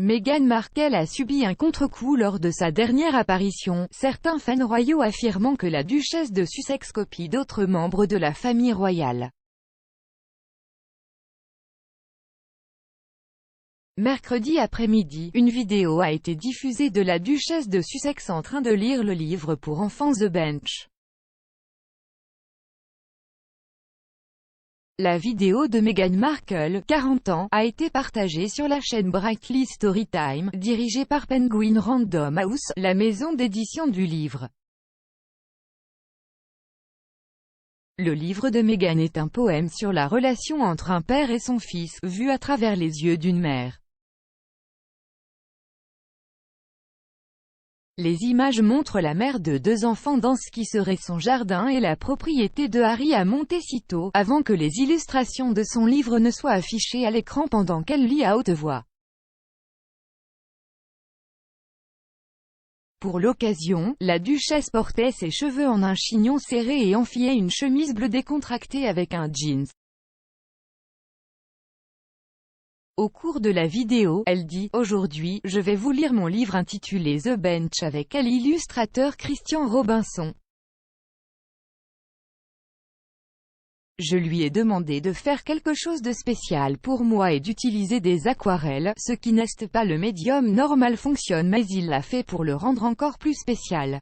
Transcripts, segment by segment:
Meghan Markle a subi un contre-coup lors de sa dernière apparition, certains fans royaux affirmant que la duchesse de Sussex copie d'autres membres de la famille royale. Mercredi après-midi, une vidéo a été diffusée de la duchesse de Sussex en train de lire le livre pour enfants The Bench. La vidéo de Meghan Markle, 40 ans, a été partagée sur la chaîne Brightly Storytime, dirigée par Penguin Random House, la maison d'édition du livre. Le livre de Meghan est un poème sur la relation entre un père et son fils, vu à travers les yeux d'une mère. Les images montrent la mère de 2 enfants dans ce qui serait son jardin et la propriété de Harry à Montecito, avant que les illustrations de son livre ne soient affichées à l'écran pendant qu'elle lit à haute voix. Pour l'occasion, la duchesse portait ses cheveux en un chignon serré et enfilait une chemise bleue décontractée avec un jeans. Au cours de la vidéo, elle dit « Aujourd'hui, je vais vous lire mon livre intitulé The Bench avec l'illustrateur Christian Robinson. Je lui ai demandé de faire quelque chose de spécial pour moi et d'utiliser des aquarelles, ce qui n'est pas le médium normal fonctionne mais il l'a fait pour le rendre encore plus spécial. »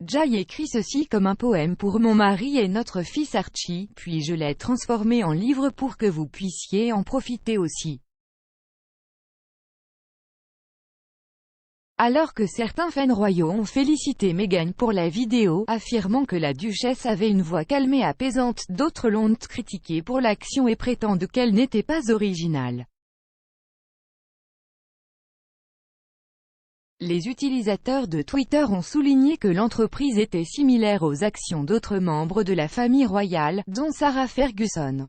Jay écrit ceci comme un poème pour mon mari et notre fils Archie, puis je l'ai transformé en livre pour que vous puissiez en profiter aussi. Alors que certains fans royaux ont félicité Meghan pour la vidéo, affirmant que la duchesse avait une voix calme et apaisante, d'autres l'ont critiquée pour l'action et prétendent qu'elle n'était pas originale. Les utilisateurs de Twitter ont souligné que l'entreprise était similaire aux actions d'autres membres de la famille royale, dont Sarah Ferguson.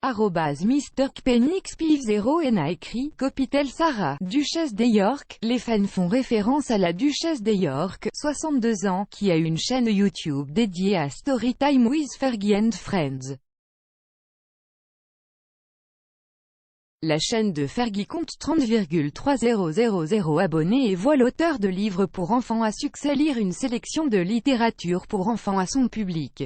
@MrKpenixPiv0n a écrit « Copie-t-elle Sarah, duchesse de York ?» Les fans font référence à la duchesse de York, 62 ans, qui a une chaîne YouTube dédiée à Storytime with Fergie and Friends. La chaîne de Fergie compte 30,3000 abonnés et voit l'auteur de livres pour enfants à succès lire une sélection de littérature pour enfants à son public.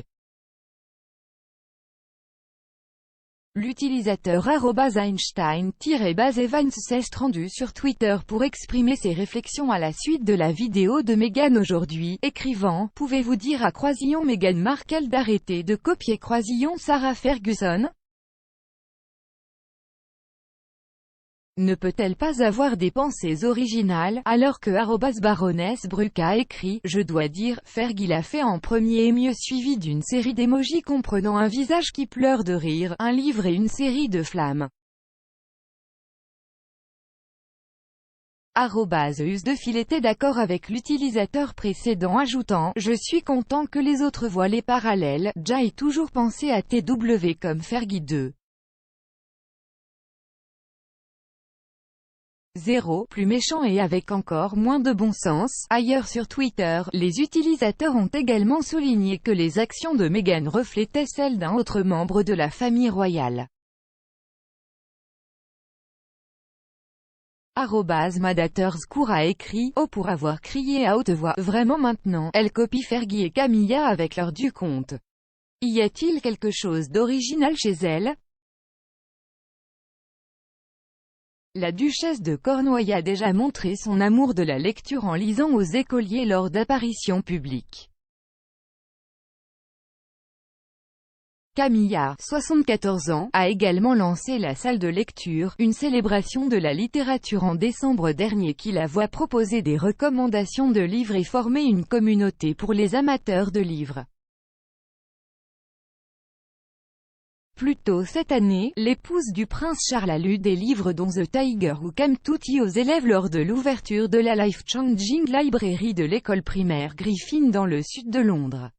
L'utilisateur @Einstein-Evans s'est rendu sur Twitter pour exprimer ses réflexions à la suite de la vidéo de Meghan aujourd'hui, écrivant « Pouvez-vous dire à Croisillon Meghan Markle d'arrêter de copier Croisillon Sarah Ferguson ? Ne peut-elle pas avoir des pensées originales ?» Alors que @Baroness a écrit « Je dois dire, Fergie l'a fait en premier et mieux suivi d'une série d'émojis comprenant un visage qui pleure de rire, un livre et une série de flammes. » @Usdefil était d'accord avec l'utilisateur précédent ajoutant « Je suis content que les autres voient les parallèles, Jay toujours pensé à TW comme Fergie 2. 0, plus méchant et avec encore moins de bon sens. » Ailleurs sur Twitter, les utilisateurs ont également souligné que les actions de Meghan reflétaient celles d'un autre membre de la famille royale. @Madaterscour a écrit « Oh pour avoir crié à haute voix, vraiment maintenant, elle copie Fergie et Camilla avec leur du compte. Y a-t-il quelque chose d'original chez elle ? » La duchesse de Cornouailles a déjà montré son amour de la lecture en lisant aux écoliers lors d'apparitions publiques. Camilla, 74 ans, a également lancé la salle de lecture, une célébration de la littérature en décembre dernier qui la voit proposer des recommandations de livres et former une communauté pour les amateurs de livres. Plus tôt cette année, l'épouse du prince Charles a lu des livres dont The Tiger Who Came to Tea aux élèves lors de l'ouverture de la Life Changing Library de l'école primaire Griffin dans le sud de Londres.